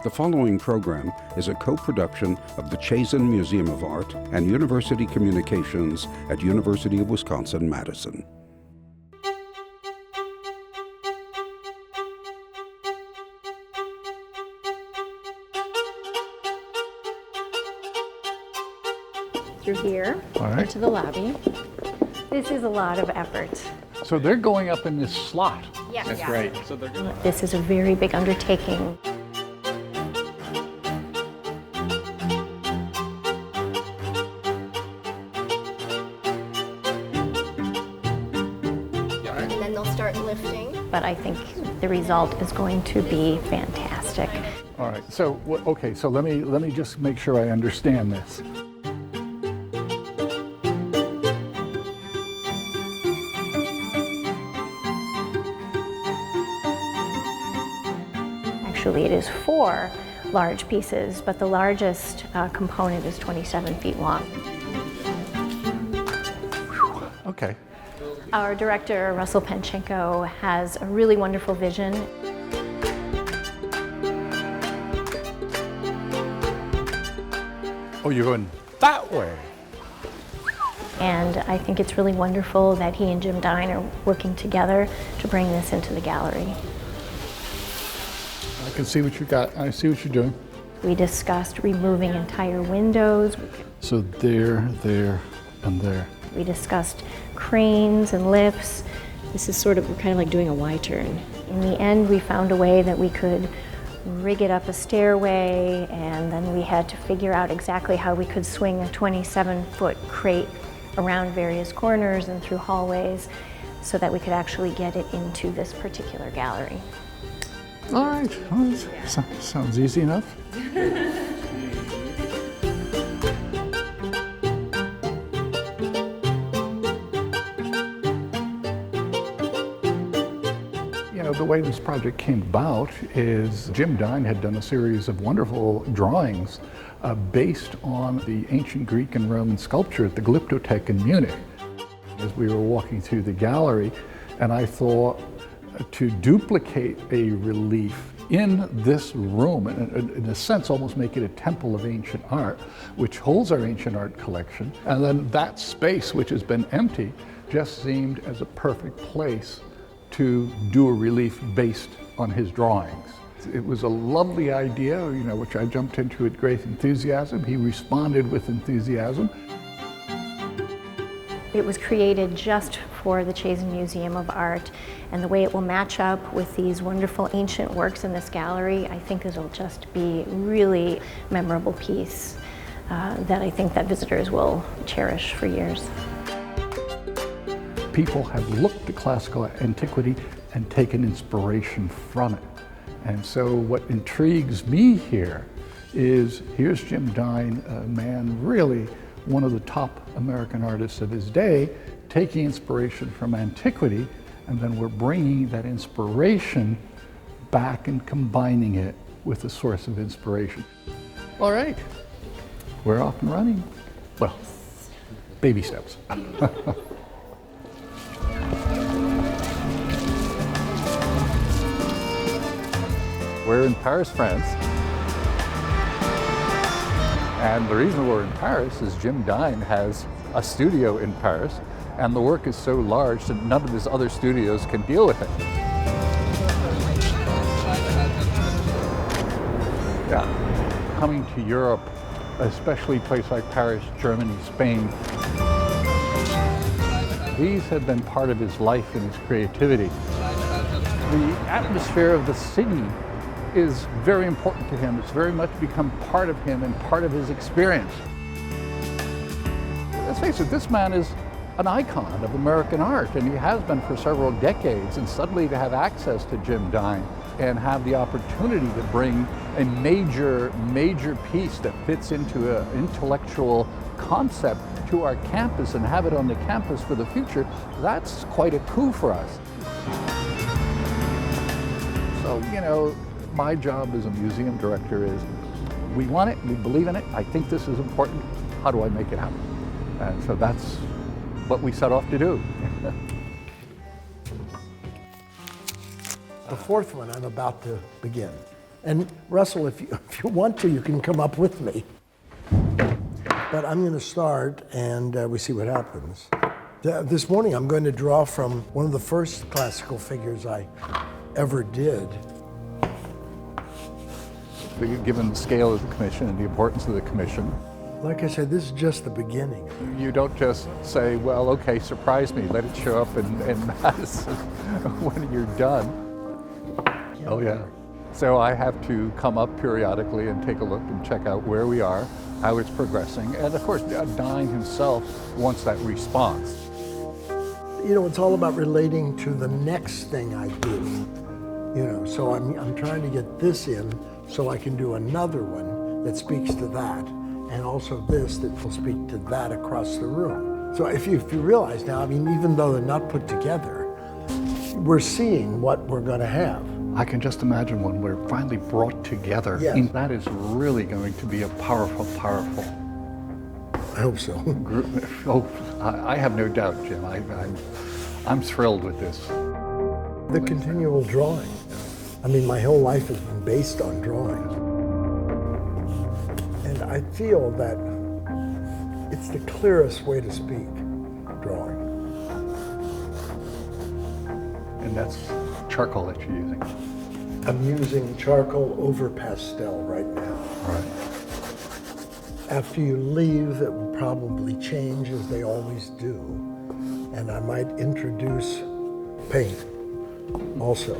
The following program is a co-production of the Chazen Museum of Art and University Communications at University of Wisconsin-Madison. Through here, into the lobby. This is a lot of effort. So they're going up in this slot. Yes. That's right. So they're going This is a very big undertaking. And then they'll start lifting. But I think the result is going to be fantastic. All right. So okay. So let me just make sure I understand this. Actually, it is 4 large pieces, but the largest component is 27 feet long. Okay. Our director, Russell Penchenko, has a really wonderful vision. Oh, you're going that way. And I think it's really wonderful that he and Jim Dine are working together to bring this into the gallery. I can see what you got. I see what you're doing. We discussed removing entire windows. So there, and there. We discussed cranes and lifts. This is sort of, we're kind of like doing a Y-turn. In the end, we found a way that we could rig it up a stairway, and then we had to figure out exactly how we could swing a 27-foot crate around various corners and through hallways so that we could actually get it into this particular gallery. All right. Well, sounds easy enough. The way this project came about is Jim Dine had done a series of wonderful drawings based on the ancient Greek and Roman sculpture at the Glyptothek in Munich. As we were walking through the gallery, and I thought to duplicate a relief in this room, and in a sense almost make it a temple of ancient art, which holds our ancient art collection, and then that space, which has been empty, just seemed as a perfect place to do a relief based on his drawings. It was a lovely idea, which I jumped into with great enthusiasm. He responded with enthusiasm. It was created just for the Chazen Museum of Art, and the way it will match up with these wonderful ancient works in this gallery, I think it'll just be a really memorable piece that I think that visitors will cherish for years. People have looked at classical antiquity and taken inspiration from it. And so what intrigues me here is, here's Jim Dine, a man really one of the top American artists of his day, taking inspiration from antiquity, and then we're bringing that inspiration back and combining it with the source of inspiration. All right, we're off and running. Well, baby steps. We're in Paris, France. And the reason we're in Paris is Jim Dine has a studio in Paris, and the work is so large that none of his other studios can deal with it. Yeah, coming to Europe, especially a place like Paris, Germany, Spain, these have been part of his life and his creativity. The atmosphere of the city is very important to him. It's very much become part of him and part of his experience. Let's face it, this man is an icon of American art, and he has been for several decades, and suddenly to have access to Jim Dine and have the opportunity to bring a major piece that fits into an intellectual concept to our campus and have it on the campus for the future, that's quite a coup for us. So, my job as a museum director is, we want it, we believe in it, I think this is important, how do I make it happen? And so that's what we set off to do. The fourth one I'm about to begin. And Russell, if you want to, you can come up with me. But I'm going to start, and we see what happens. This morning, I'm going to draw from one of the first classical figures I ever did. Given the scale of the commission and the importance of the commission, Like I said, this is just the beginning. you don't just say, well, okay, surprise me, let it show up in Madison when you're done. Oh yeah. So I have to come up periodically and take a look and check out where we are, how it's progressing. And of course, Dine himself wants that response. You know, it's all about relating to the next thing I do. You know, so I'm trying to get this in so I can do another one that speaks to that, and also this that will speak to that across the room. So if you realize now, I mean, even though they're not put together, we're seeing what we're going to have. I can just imagine when we're finally brought together. Yes. That is really going to be a powerful, powerful I hope so. group. Oh, I have no doubt, Jim. I'm thrilled with this. The continual drawing. I mean, my whole life has been based on drawing. And I feel that it's the clearest way to speak, drawing. And that's charcoal that you're using. I'm using charcoal over pastel right now. Right. After you leave, it will probably change as they always do. And I might introduce paint also,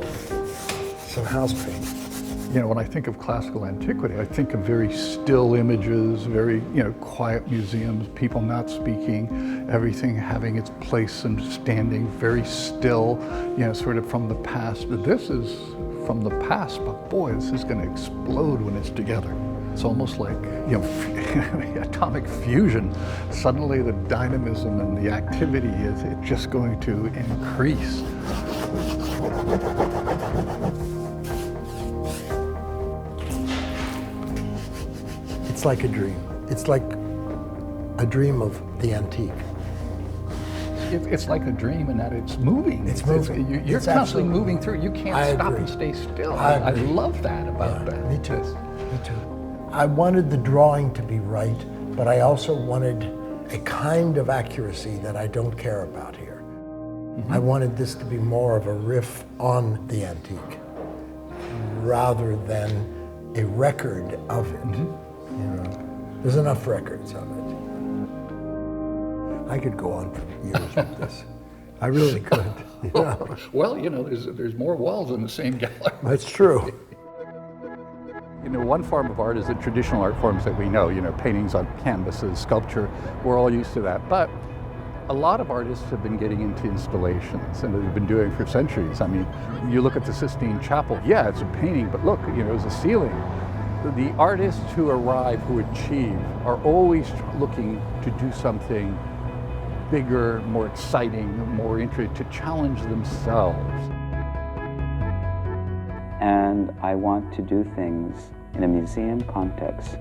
some house paint. You know, when I think of classical antiquity, I think of very still images, very, quiet museums, people not speaking, everything having its place and standing very still, sort of from the past. This is from the past, but boy, this is going to explode when it's together. It's almost like, atomic fusion. Suddenly the dynamism and the activity is just going to increase. It's like a dream. It's like a dream of the antique. It's like a dream in that it's moving. It's moving. You're It's constantly absolutely moving through. You can't I stop agree. and stay still. I I agree. love that about Yeah, that. me too. Me too. I wanted the drawing to be right, but I also wanted a kind of accuracy that I don't care about here. I wanted this to be more of a riff on the antique rather than a record of it. There's enough records of it. I could go on for years with this. I really could. Well, there's more walls in the same gallery. That's true. One form of art is the traditional art forms that we know, paintings on canvases, sculpture, we're all used to that. But a lot of artists have been getting into installations, and they've been doing for centuries. I mean, you look at the Sistine Chapel, yeah, it's a painting, but look, it's a ceiling. The artists who arrive, who achieve, are always looking to do something bigger, more exciting, more interesting, to challenge themselves. And I want to do things in a museum context,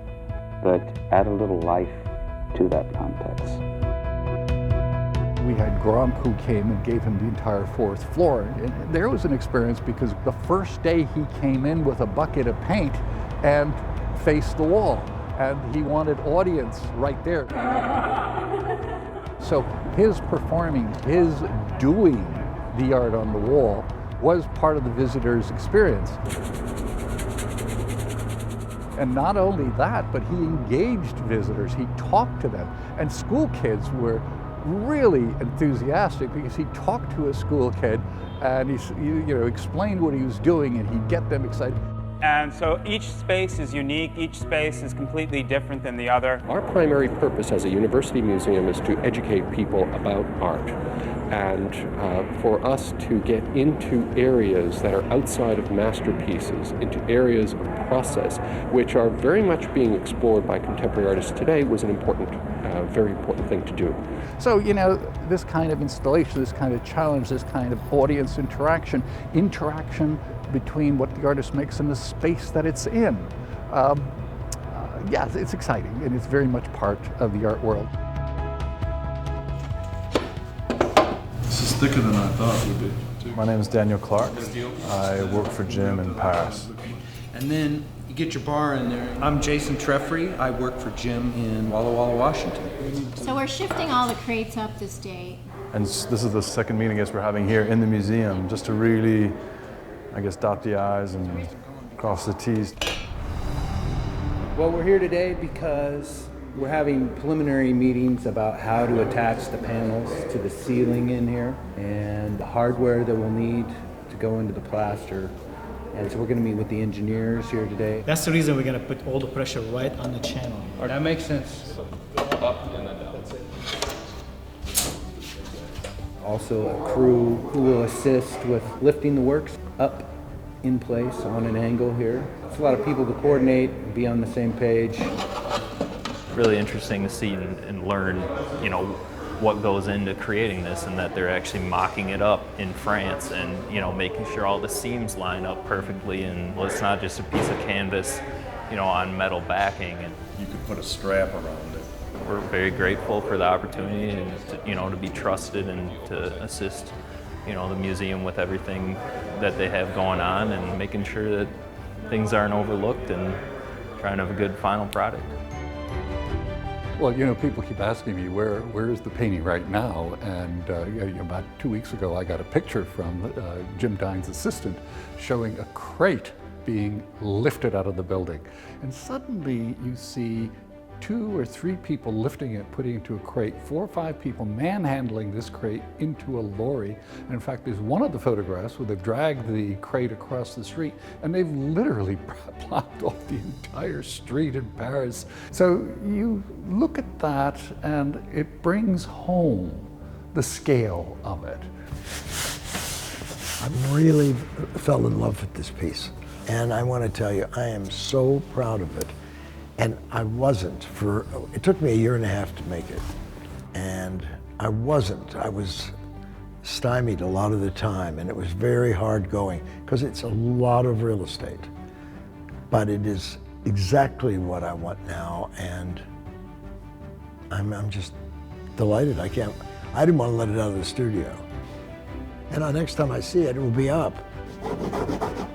but add a little life to that context. We had Grom who came and gave him the entire fourth floor. And there was an experience because the first day he came in with a bucket of paint and faced the wall, and he wanted audience right there. So his performing, his doing the art on the wall was part of the visitor's experience. And not only that, but he engaged visitors, he talked to them. And school kids were really enthusiastic because he talked to a school kid and he explained what he was doing, and he'd get them excited. And so each space is unique, each space is completely different than the other. Our primary purpose as a university museum is to educate people about art, and for us to get into areas that are outside of masterpieces, into areas of process, which are very much being explored by contemporary artists today, was an important, very important thing to do. So, this kind of installation, this kind of challenge, this kind of audience interaction between what the artist makes and the space that it's in. Yeah, it's exciting, and it's very much part of the art world. This is thicker than I thought it would be. My name is Daniel Clark. I work for Jim in Paris. and then you get your bar in there. I'm Jason Treffry. I work for Jim in Walla Walla, Washington. So we're shifting all the crates up this day. And this is the second meeting I guess we're having here in the museum, just to really, I guess, dot the I's and cross the T's. Well, we're here today because we're having preliminary meetings about how to attach the panels to the ceiling in here and the hardware that we'll need to go into the plaster. And so we're going to meet with the engineers here today. That's the reason we're going to put all the pressure right on the channel. That makes sense. Up and then down. Also a crew who will assist with lifting the works up in place on an angle here. It's a lot of people to coordinate and be on the same page. Really interesting to see and learn, you know, what goes into creating this, and that they're actually mocking it up in France and, you know, making sure all the seams line up perfectly, and well, it's not just a piece of canvas, you know, on metal backing. And You could put a strap around it. we're very grateful for the opportunity and to, you know, to be trusted and to assist, you know, the museum with everything that they have going on and making sure that things aren't overlooked and trying to have a good final product. Well, you know, people keep asking me, where is the painting right now? And about 2 weeks ago, I got a picture from Jim Dine's assistant showing a crate being lifted out of the building. And suddenly you see 2 or 3 people lifting it, putting it into a crate, 4 or 5 people manhandling this crate into a lorry. And in fact, there's one of the photographs where they've dragged the crate across the street and they've literally blocked off the entire street in Paris. So you look at that and it brings home the scale of it. I really fell in love with this piece. And I want to tell you, I am so proud of it. And I wasn't it took me 1.5 years to make it. And I was stymied a lot of the time, and it was very hard going because it's a lot of real estate. But it is exactly what I want now, and I'm just delighted. I didn't want to let it out of the studio. And the next time I see it, it will be up.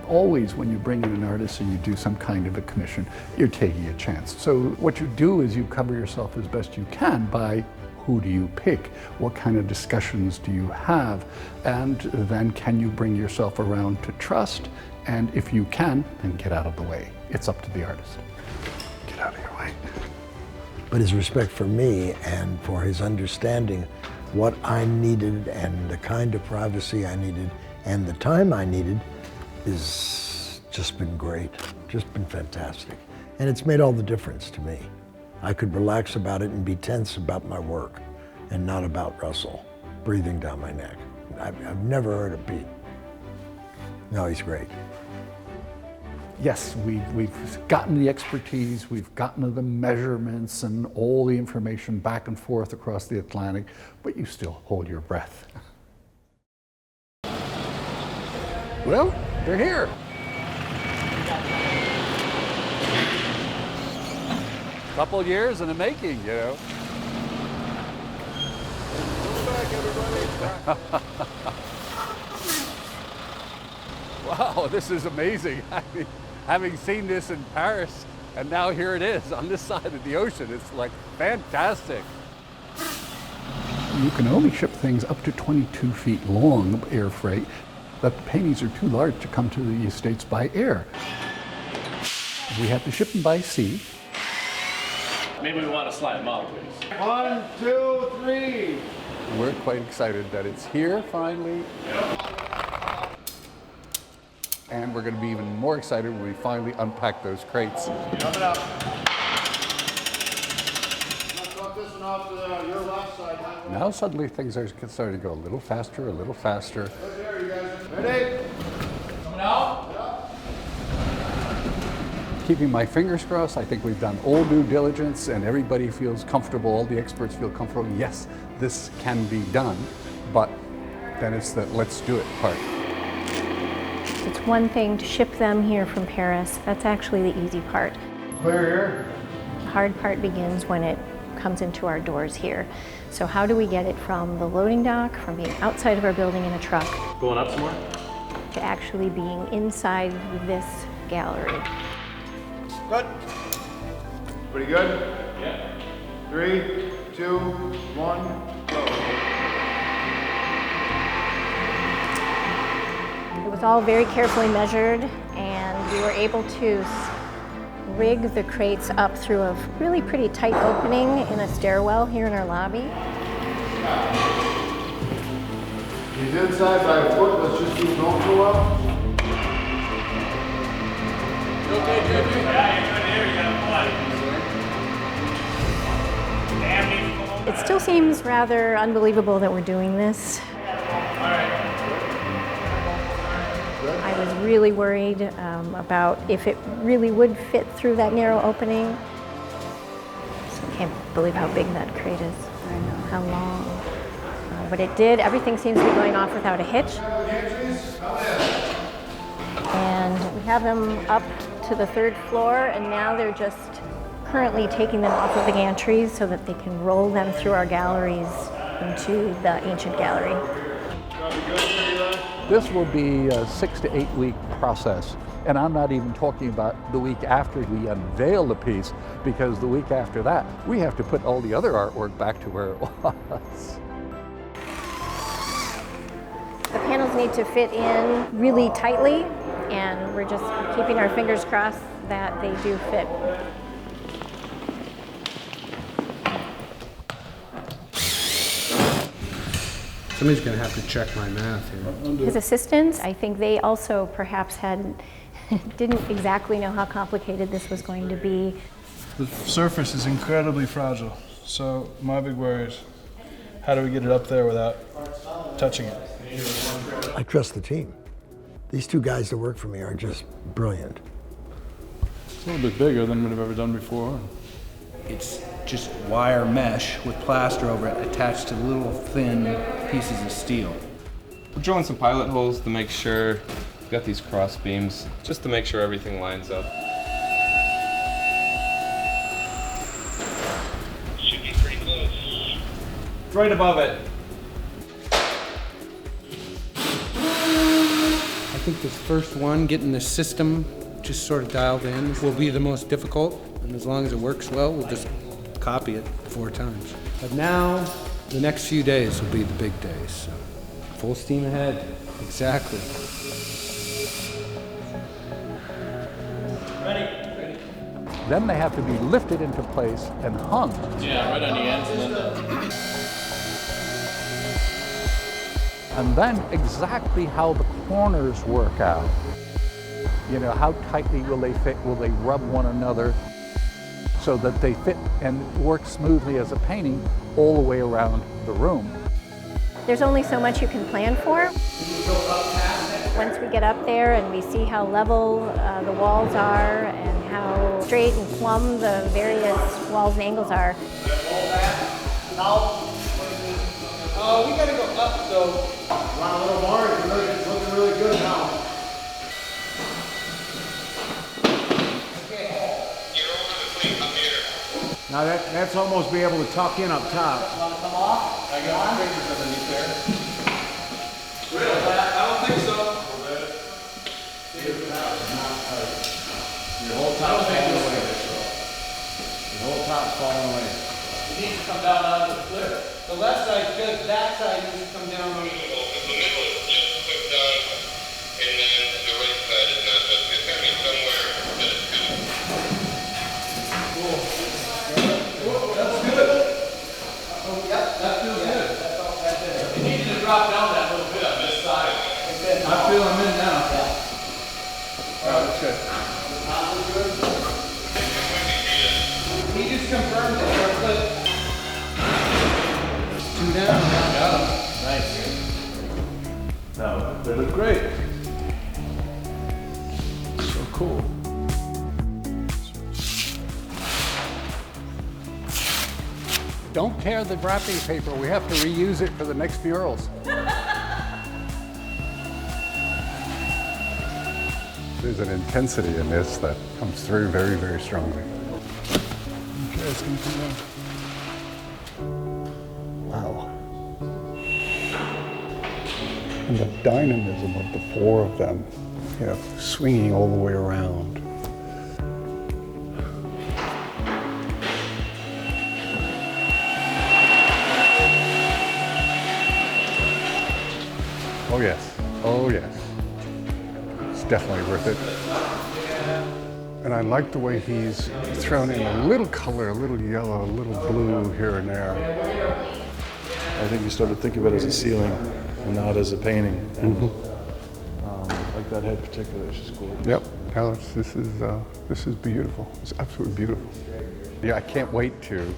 Always when you bring in an artist and you do some kind of a commission, you're taking a chance. So what you do is you cover yourself as best you can by who do you pick, what kind of discussions do you have, and then can you bring yourself around to trust, and if you can, then get out of the way. It's up to the artist. Get out of your way. But his respect for me and for his understanding what I needed and the kind of privacy I needed and the time I needed has just been great, just been fantastic. And it's made all the difference to me. I could relax about it and be tense about my work and not about Russell breathing down my neck. I've never heard of Pete. No, he's great. Yes, we've gotten the expertise, we've gotten the measurements and all the information back and forth across the Atlantic, but you still hold your breath. Well, they're here. Couple years in the making, you know. Welcome back, everybody. Wow, this is amazing. I mean, having seen this in Paris, and now here it is on this side of the ocean. It's like fantastic. You can only ship things up to 22 feet long, air freight, but the paintings are too large to come to the States by air. We had to ship them by sea. Maybe we want to slide them out, please. 1, 2, 3. We're quite excited that it's here finally. And we're going to be even more excited when we finally unpack those crates. Coming up. This one off to your left side. Now suddenly things are starting to go a little faster, a little faster. There, you guys. Ready? Coming out. Keeping my fingers crossed, I think we've done all due diligence and everybody feels comfortable, all the experts feel comfortable. Yes, this can be done, but then it's the let's do it part. It's one thing to ship them here from Paris. That's actually the easy part. Clear here. The hard part begins when it comes into our doors here. So how do we get it from the loading dock, from being outside of our building in a truck, Going up some more? to actually being inside this gallery. Good. Pretty good? Yeah. 3, 2, 1, go. It was all very carefully measured, and we were able to rig the crates up through a really pretty tight opening in a stairwell here in our lobby. He's inside by a foot, let's just keep going for a while. You okay, JP? Yeah, you're good here, you got a It still seems rather unbelievable that we're doing this. I was really worried about if it really would fit through that narrow opening. I can't believe how big that crate is. I know how long. But it did. Everything seems to be going off without a hitch. And we have them up to the 3rd floor, and now they're just currently taking them off of the gantries so that they can roll them through our galleries into the ancient gallery. This will be a 6 to 8 week process. And I'm not even talking about the week after we unveil the piece, because the week after that, we have to put all the other artwork back to where it was. The panels need to fit in really tightly, and we're just keeping our fingers crossed that they do fit. Somebody's going to have to check my math here. His assistants, I think they also perhaps didn't exactly know how complicated this was going to be. The surface is incredibly fragile, so my big worry is how do we get it up there without touching it? I trust the team. These 2 guys that work for me are just brilliant. It's a little bit bigger than we've ever done before. It's just wire mesh with plaster over it attached to little thin pieces of steel. We're drilling some pilot holes to make sure we've got these cross beams, just to make sure everything lines up. Should be pretty close. Right above it. I think this first one, getting the system just sort of dialed in, will be the most difficult. And as long as it works well, we'll just copy it 4 times. But now, the next few days will be the big days. So full steam ahead. Exactly. Ready? Then they have to be lifted into place and hung. Yeah, right on the ends and then And then exactly how the corners work out. You know, how tightly will they fit? Will they rub one another so that they fit and work smoothly as a painting all the way around the room? There's only so much you can plan for. Once we get up there and we see how level the walls are and how straight and plumb the various walls and angles are. We gotta go up though. Want a little more? It's looking really good now. Now that's almost be able to tuck in up top. want to come off? I got my fingers underneath there. Really? I don't think so. Your whole top's falling away. Your whole top's falling away. It needs to come down out of the cliff. The left side's good, that side needs to come down. The middle is just put down, and then the right side is not. It's got to be somewhere that it's good. Cool. That's good. Oh, yep, that feels good. That's it. It needs to drop down that little bit on this side. I feel I'm in now. Yeah. All right, that's good. The top is good. He just confirmed it. We're good. 2 down. Got him. Nice. No, they look great. So cool. Don't tear the wrapping paper. We have to reuse it for the next murals. There's an intensity in this that comes through very, very strongly. Okay, it's gonna come down. Wow. And the dynamism of the 4 of them you know, swinging all the way around. Oh yes, oh yes. It's definitely worth it. And I like the way he's thrown in a little color, a little yellow, a little blue here and there. I think you started thinking of it as a ceiling and not as a painting. And, like that head particularly, it's just gorgeous. Yep, Alex, this is beautiful. It's absolutely beautiful. Yeah, I can't wait to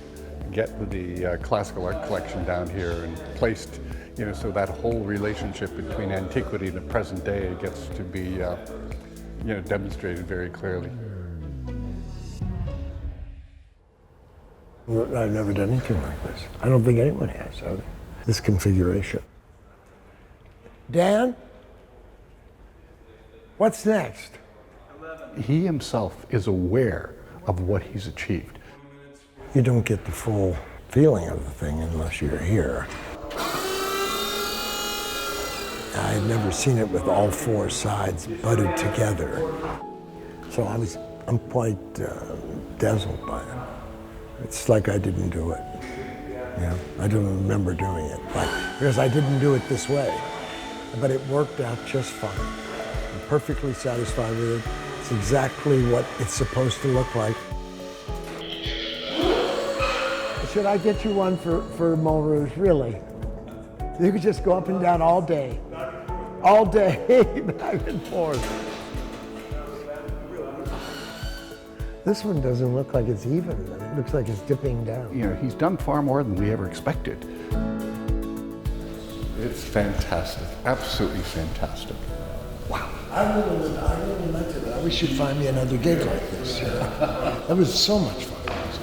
get the classical art collection down here and placed, you know, so that whole relationship between antiquity and the present day gets to be, you know, demonstrated very clearly. I've never done anything like this. I don't think anyone has, have they? This configuration. Dan? What's next? He himself is aware of what he's achieved. You don't get the full feeling of the thing unless you're here. I had never seen it with all four sides butted together. So I'm quite dazzled by it. It's like I didn't do it. You know, I don't remember doing it, because I didn't do it this way. But it worked out just fine. I'm perfectly satisfied with it. It's exactly what it's supposed to look like. Should I get you one for Moulin Rouge, really? You could just go up and down all day. All day, back and forth. This one doesn't look like it's even. It looks like it's dipping down. You know, he's done far more than we ever expected. It's fantastic, absolutely fantastic. Wow. I really liked it. I wish you'd find me another gig like this. That was so much fun.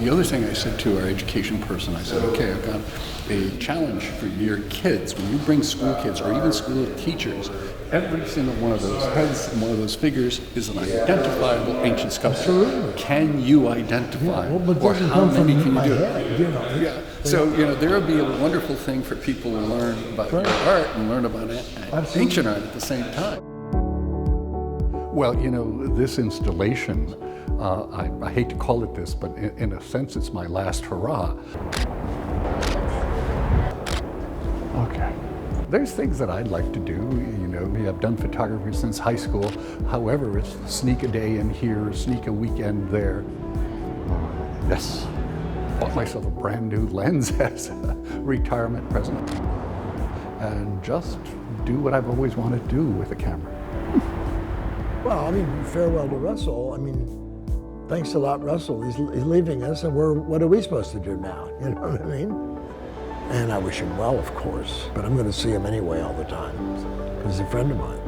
The other thing I said to our education person, I said, okay, I've got a challenge for your kids. When you bring school kids or even school teachers, every single one of those heads and one of those figures is an identifiable ancient sculpture. Absolutely. Can you identify? Yeah, well, or how many can you do? Head, you know. Yeah. So, you know, there will be a wonderful thing for people to learn about your art and learn about ancient art at the same time. Well, you know, this installation, I hate to call it this, but in a sense, it's my last hurrah. Okay. There's things that I'd like to do, you know, I've done photography since high school. However, it's sneak a day in here, sneak a weekend there. Yes, bought myself a brand new lens as a retirement present. And just do what I've always wanted to do with a camera. Well, I mean, farewell to Russell. I mean, thanks a lot, Russell. He's leaving us, and what are we supposed to do now? You know what I mean? And I wish him well, of course, but I'm going to see him anyway all the time. He's a friend of mine.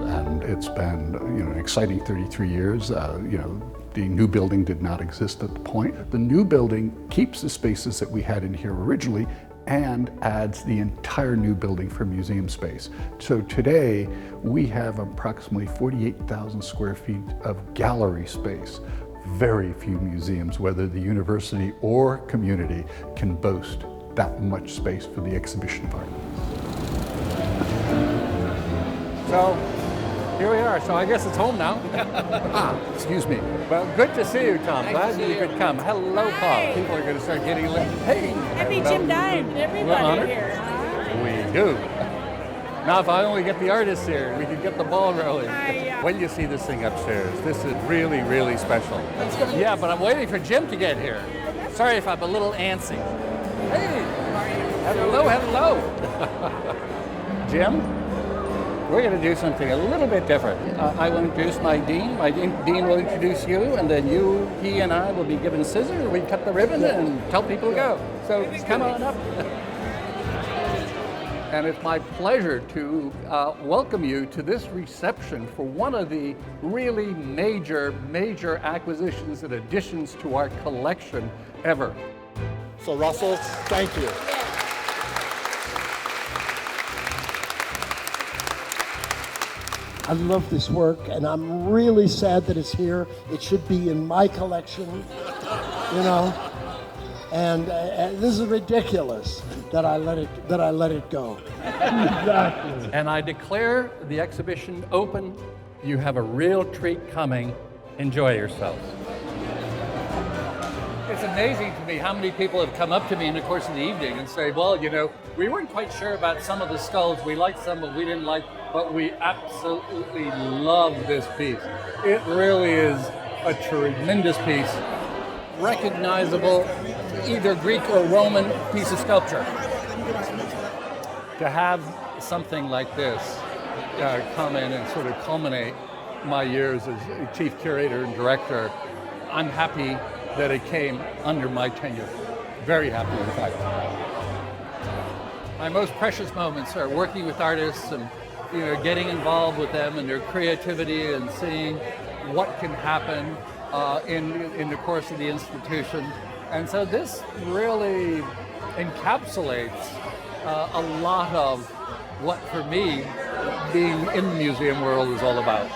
And it's been, you know, an exciting 33 years. You know, the new building did not exist at the point. The new building keeps the spaces that we had in here originally and adds the entire new building for museum space. So today, we have approximately 48,000 square feet of gallery space. Very few museums, whether the university or community, can boast that much space for the exhibition of art. So, here we are. So I guess it's home now. Excuse me. Well, good to see you, Tom. Glad you could come. Hello, Paul. People are going to start getting lit. Hey. Happy Jim Dine and everybody here. We do. Now, if I only get the artists here, we can get the ball rolling. When you see this thing upstairs, this is really, really special. Yeah, but I'm waiting for Jim to get here. Sorry if I'm a little antsy. Hey. Hello, hello. Jim? We're going to do something a little bit different. I will introduce my dean. My dean will introduce you, and then you, he, and I will be given scissors. We cut the ribbon and tell people to go. So come on up. And it's my pleasure to welcome you to this reception for one of the really major acquisitions and additions to our collection ever. So Russell, thank you. I love this work, and I'm really sad that it's here. It should be in my collection, you know, and this is ridiculous. that I let it go. Exactly. And I declare the exhibition open. You have a real treat coming. Enjoy yourselves. It's amazing to me how many people have come up to me in the course of the evening and say, well, you know, we weren't quite sure about some of the skulls. We liked some, but we didn't like, but we absolutely love this piece. It really is a tremendous piece, recognizable, either Greek or Roman piece of sculpture. To have something like this come in and sort of culminate my years as chief curator and director, I'm happy that it came under my tenure. Very happy, in fact. My most precious moments are working with artists and, you know, getting involved with them and their creativity and seeing what can happen in the course of the institution. And so this really encapsulates a lot of what, for me, being in the museum world is all about.